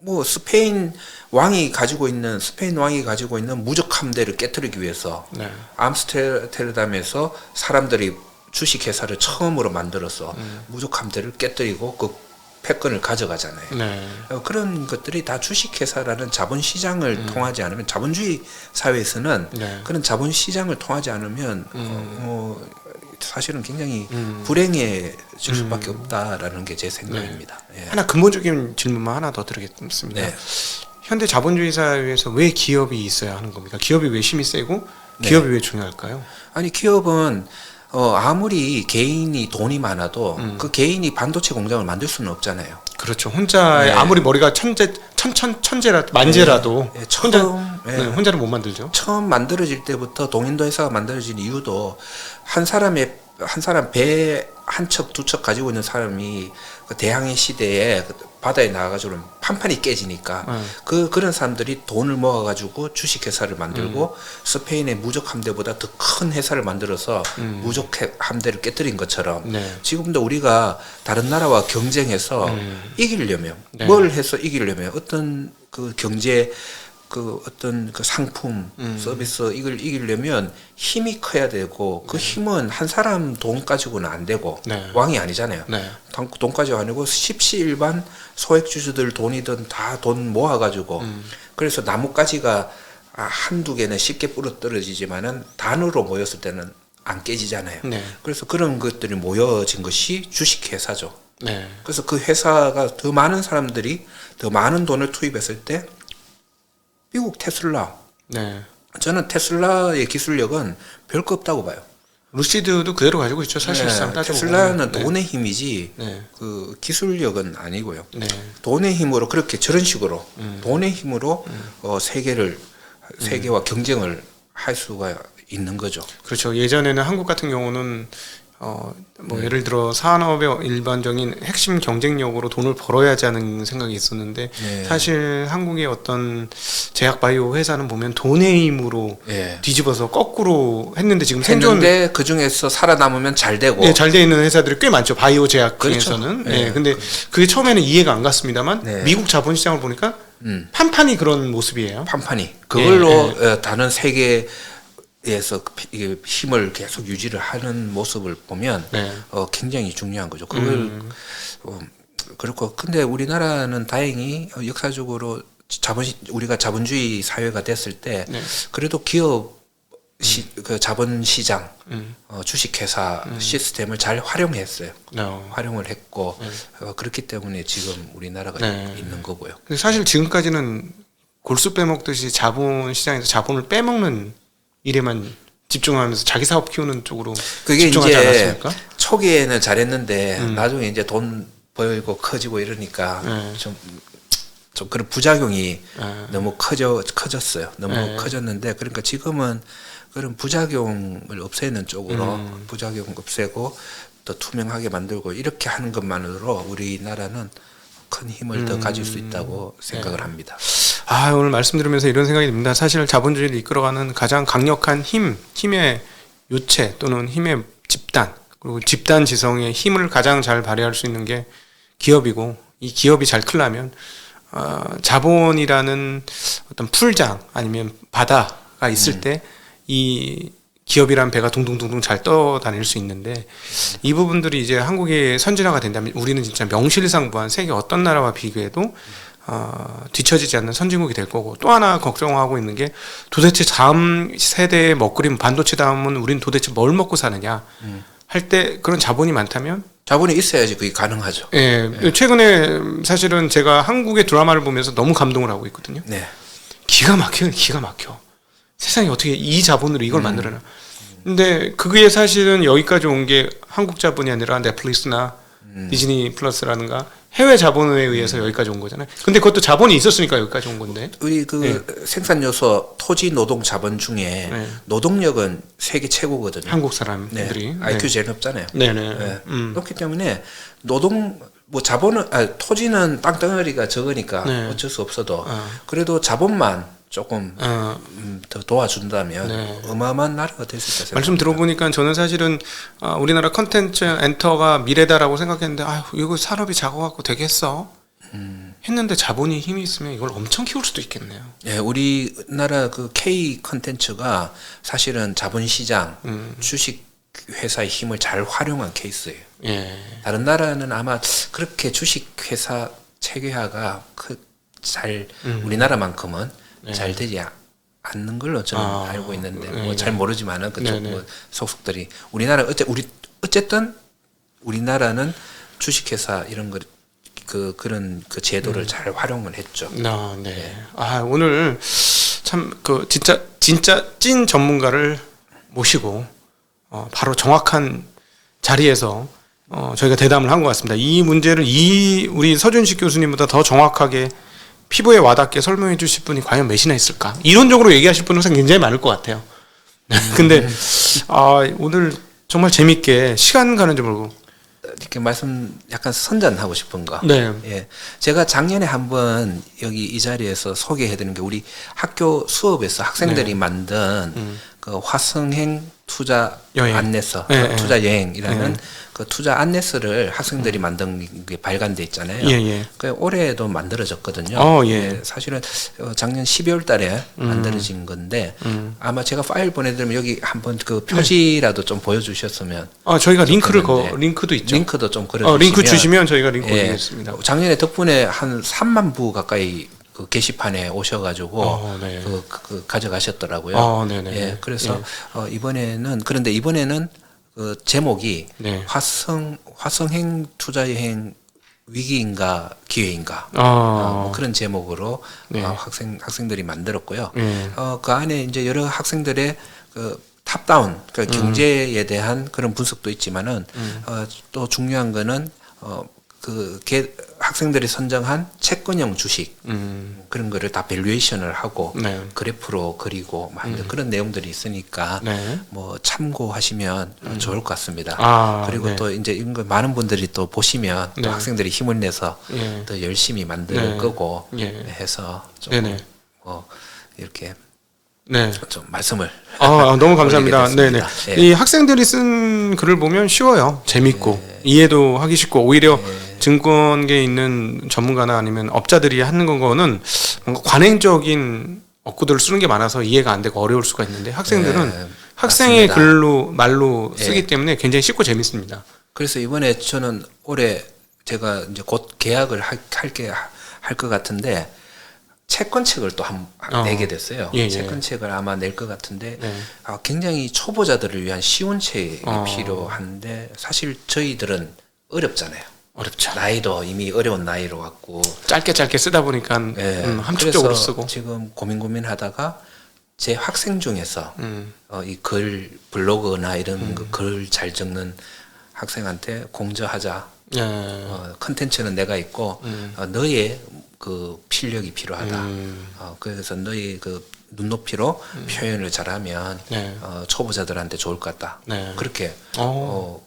뭐 스페인 왕이 가지고 있는 무적 함대를 깨뜨리기 위해서 네. 암스테르담에서 사람들이 주식 회사를 처음으로 만들어서 무적 함대를 깨뜨리고 그 패권을 가져가잖아요. 네. 그런 것들이 다 주식 회사라는 자본 시장을 통하지 않으면 자본주의 사회에서는 네. 그런 자본 시장을 통하지 않으면 사실은 굉장히 불행해질 수밖에 없다라는 게 제 생각입니다. 네. 예. 하나 근본적인 질문만 하나 더 드리겠습니다. 네. 현대 자본주의 사회에서 왜 기업이 있어야 하는 겁니까? 기업이 왜 힘이 세고 기업이 왜 중요할까요? 아니 기업은 아무리 개인이 돈이 많아도 그 개인이 반도체 공장을 만들 수는 없잖아요. 그렇죠. 혼자 네. 아무리 머리가 천재라 만재라도 네. 혼자는 못 만들죠. 처음 만들어질 때부터 동인도 회사가 만들어진 이유도 한 사람 배 한 척 두 척 가지고 있는 사람이 그 대항해 시대에 바다에 나가가지고 판판이 깨지니까 그런 사람들이 돈을 모아가지고 주식회사를 만들고 스페인의 무적 함대보다 더 큰 회사를 만들어서 무적 함대를 깨뜨린 것처럼 네. 지금도 우리가 다른 나라와 경쟁해서 이기려면 네. 뭘 해서 이기려면 어떤 그 경제 어떤 그 상품, 서비스 이걸 이기려면 힘이 커야 되고 그 힘은 한 사람 돈 가지고는 안 되고 네. 왕이 아니잖아요. 네. 돈 가지고 아니고 십시일반 소액주주들 돈이든 다 돈 모아가지고 그래서 나뭇가지가 한두 개는 쉽게 부러뜨려지지만은 단으로 모였을 때는 안 깨지잖아요. 네. 그래서 그런 것들이 모여진 것이 주식회사죠. 네. 그래서 그 회사가 더 많은 사람들이 더 많은 돈을 투입했을 때 미국 테슬라. 네. 저는 테슬라의 기술력은 별거 없다고 봐요. 루시드도 그대로 가지고 있죠. 사실상 따져보면. 테슬라는 네. 돈의 힘이지 네. 그 기술력은 아니고요. 네. 돈의 힘으로 그렇게 저런 식으로 돈의 힘으로 세계와 경쟁을 할 수가 있는 거죠. 그렇죠. 예전에는 한국 같은 경우는 예를 들어 산업의 일반적인 핵심 경쟁력으로 돈을 벌어야지 하는 생각이 있었는데 네. 사실 한국의 어떤 제약 바이오 회사는 보면 돈의 힘으로 네. 뒤집어서 거꾸로 했는데 지금 했는데 그 중에서 살아남으면 잘 되고 네, 잘 돼 있는 회사들이 꽤 많죠. 바이오 제약 그렇죠. 중에서는. 네. 네. 근데 그게 처음에는 이해가 안 갔습니다만 네. 미국 자본시장을 보니까 판판이 그런 모습이에요. 판판이 그걸로 다른 세계 에서 힘을 계속 유지를 하는 모습을 보면 네. 굉장히 중요한 거죠. 그걸 그렇고 근데 우리나라는 다행히 역사적으로 우리가 자본주의 사회가 됐을 때 네. 그래도 기업 그 자본 시장 주식회사 시스템을 잘 활용했어요. 활용을 했고 그렇기 때문에 지금 우리나라가 있는 거고요. 근데 사실 지금까지는 골수 빼먹듯이 자본 시장에서 자본을 빼먹는 일에만 집중하면서 자기 사업 키우는 쪽으로 그게 집중하지 이제 않았습니까? 초기에는 잘했는데 나중에 이제 돈 벌고 커지고 이러니까 좀 그런 부작용이 너무 커졌어요. 너무 커졌는데 그러니까 지금은 그런 부작용을 없애는 쪽으로 부작용 없애고 더 투명하게 만들고 이렇게 하는 것만으로 우리나라는 큰 힘을 더 가질 수 있다고 생각을 합니다. 오늘 말씀 들으면서 이런 생각이 듭니다. 사실 자본주의를 이끌어가는 가장 강력한 힘의 요체 또는 힘의 집단, 그리고 집단 지성의 힘을 가장 잘 발휘할 수 있는 게 기업이고, 이 기업이 잘 크려면 자본이라는 어떤 풀장 아니면 바다가 있을 때 이 기업이란 배가 둥둥둥둥 잘 떠다닐 수 있는데, 이 부분들이 이제 한국의 선진화가 된다면 우리는 진짜 명실상부한 세계 어떤 나라와 비교해도 뒤처지지 않는 선진국이 될 거고, 또 하나 걱정하고 있는 게 도대체 다음 세대의 먹거리는 반도체 다음은 우리는 도대체 뭘 먹고 사느냐 할 때 그런 자본이 많다면 자본이 있어야지 그게 가능하죠. 예, 최근에 사실은 제가 한국의 드라마를 보면서 너무 감동을 하고 있거든요. 네. 기가 막혀. 세상에 어떻게 이 자본으로 이걸 만들어나. 근데 그게 사실은 여기까지 온 게 한국 자본이 아니라 넷플릭스나 디즈니 플러스라든가 해외 자본에 의해서 여기까지 온 거잖아요. 근데 그것도 자본이 있었으니까 여기까지 온 건데. 우리 생산 요소 토지 노동 자본 중에 노동력은 세계 최고거든요. 한국 사람들이. IQ 제일 높잖아요. 네네. 그렇기 때문에 자본은 토지는 땅덩어리가 적으니까 어쩔 수 없어도 그래도 자본만 조금 더 도와준다면 어마어마한 나라가 될 수 있다 생각합니다. 말씀 들어보니까 저는 사실은 우리나라 컨텐츠 엔터가 미래다라고 생각했는데 이거 산업이 작아갖고 되겠어? 했는데 자본이 힘이 있으면 이걸 엄청 키울 수도 있겠네요. 예, 우리나라 그 K 컨텐츠가 사실은 자본시장, 주식 회사의 힘을 잘 활용한 케이스예요. 예. 다른 나라는 아마 그렇게 주식 회사 체계화가 우리나라만큼은 네. 잘 되지 않는 걸로 저는 알고 있는데 뭐 잘 모르지만은 그쪽 뭐 속속들이 우리나라 어쨌든 우리나라는 주식회사 이런 거 그런 그 제도를 잘 활용을 했죠. 네. 오늘 참 그 진짜 찐 전문가를 모시고 바로 정확한 자리에서 저희가 대담을 한 것 같습니다. 이 문제를 우리 서준식 교수님보다 더 정확하게 피부에 와닿게 설명해 주실 분이 과연 몇이나 있을까? 이론적으로 얘기하실 분은 굉장히 많을 것 같아요. 근데 오늘 정말 재밌게 시간 가는 줄 모르고 이렇게 말씀 약간 선전하고 싶은 거. 네. 예. 제가 작년에 한번 여기 이 자리에서 소개해드린 게 우리 학교 수업에서 학생들이 만든 그 화성행 투자 여행. 안내서, 투자 여행이라는 그 투자 안내서를 학생들이 만든 게 발간돼 있잖아요. 그 올해도 만들어졌거든요. 사실은 작년 12월 달에 만들어진 건데 아마 제가 파일 보내드리면 여기 한번 그 표지라도 좀 보여주셨으면. 저희가 링크도 있죠. 링크도 좀 걸어주시면. 링크 주시면 저희가 링크 올리겠습니다. 작년에 덕분에 한 3만 부 가까이 그 게시판에 오셔가지고 그 가져가셨더라고요. 그래서 이번에는 그 제목이 화성행 투자여행 위기인가 기회인가 뭐 그런 제목으로 학생들이 만들었고요. 그 안에 이제 여러 학생들의 그 탑다운 그러니까 경제에 대한 그런 분석도 있지만은 또 중요한 거는 학생들이 선정한 채권형 주식 그런 거를 다 밸류에이션을 하고 그래프로 그리고 그런 내용들이 있으니까 뭐 참고하시면 좋을 것 같습니다. 그리고 또 이제 이런 거 많은 분들이 또 보시면 또 학생들이 힘을 내서 더 열심히 만들 거고 해서 좀 이렇게 좀 말씀을 너무 감사합니다. 네네. 이 학생들이 쓴 글을 보면 쉬워요. 재밌고 이해도 하기 쉽고 오히려 증권계에 있는 전문가나 아니면 업자들이 하는 거는 뭔가 관행적인 어구들을 쓰는 게 많아서 이해가 안 되고 어려울 수가 있는데 학생들은 학생의 글로 말로 쓰기 때문에 굉장히 쉽고 재밌습니다. 그래서 이번에 저는 올해 제가 이제 곧 계약을 할 것 같은데 채권책을 또 내게 됐어요. 채권책을 아마 낼 것 같은데 굉장히 초보자들을 위한 쉬운 책이 필요한데 사실 저희들은 어렵잖아요. 어렵죠. 나이도 이미 어려운 나이로 왔고 짧게 쓰다 보니까 함축적으로 쓰고 지금 고민하다가 제 학생 중에서 이 글 블로그나 이런 글 잘 적는 학생한테 공저하자. 컨텐츠는 내가 있고 너의 그 필력이 필요하다. 그래서 너의 그 눈높이로 표현을 잘하면 초보자들한테 좋을 것 같다. 그렇게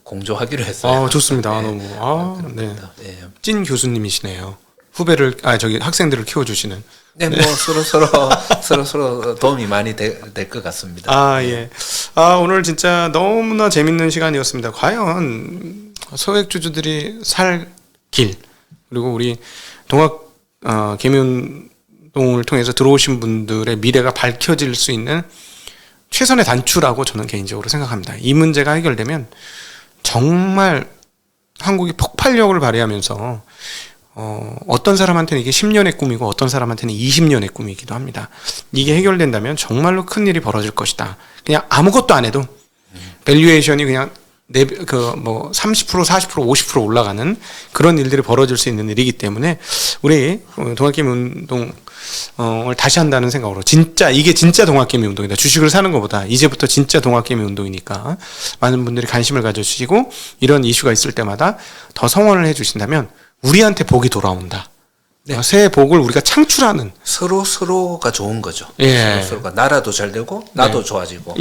공조하기로 했어요. 좋습니다. 너무 찐 교수님이시네요. 후배를 학생들을 키워주시는. 뭐 서로 도움이 많이 될 것 같습니다. 오늘 진짜 너무나 재밌는 시간이었습니다. 과연 소액주주들이 살 길 그리고 우리 개미운동을 통해서 들어오신 분들의 미래가 밝혀질 수 있는 최선의 단추라고 저는 개인적으로 생각합니다. 이 문제가 해결되면 정말 한국이 폭발력을 발휘하면서 어떤 사람한테는 이게 10년의 꿈이고 어떤 사람한테는 20년의 꿈이기도 합니다. 이게 해결된다면 정말로 큰 일이 벌어질 것이다. 그냥 아무것도 안 해도 밸류에이션이 그냥 30%, 40%, 50% 올라가는 그런 일들이 벌어질 수 있는 일이기 때문에 우리 동학개미 운동을 다시 한다는 생각으로 이게 진짜 동학개미 운동이다. 주식을 사는 것보다 이제부터 진짜 동학개미 운동이니까 많은 분들이 관심을 가져주시고 이런 이슈가 있을 때마다 더 성원을 해주신다면 우리한테 복이 돌아온다. 새 복을 우리가 창출하는 서로가 좋은 거죠. 서로가 나라도 잘 되고 나도 좋아지고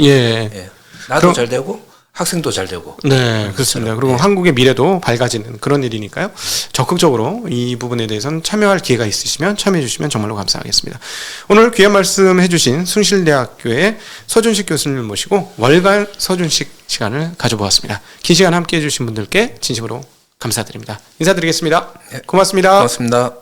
나도 잘 되고 학생도 잘 되고. 그렇습니다. 그리고 한국의 미래도 밝아지는 그런 일이니까요. 적극적으로 이 부분에 대해서는 참여할 기회가 있으시면 참여해 주시면 정말로 감사하겠습니다. 오늘 귀한 말씀 해주신 숭실대학교의 서준식 교수님을 모시고 월간 서준식 시간을 가져보았습니다. 긴 시간 함께해 주신 분들께 진심으로 감사드립니다. 인사드리겠습니다. 고맙습니다. 고맙습니다.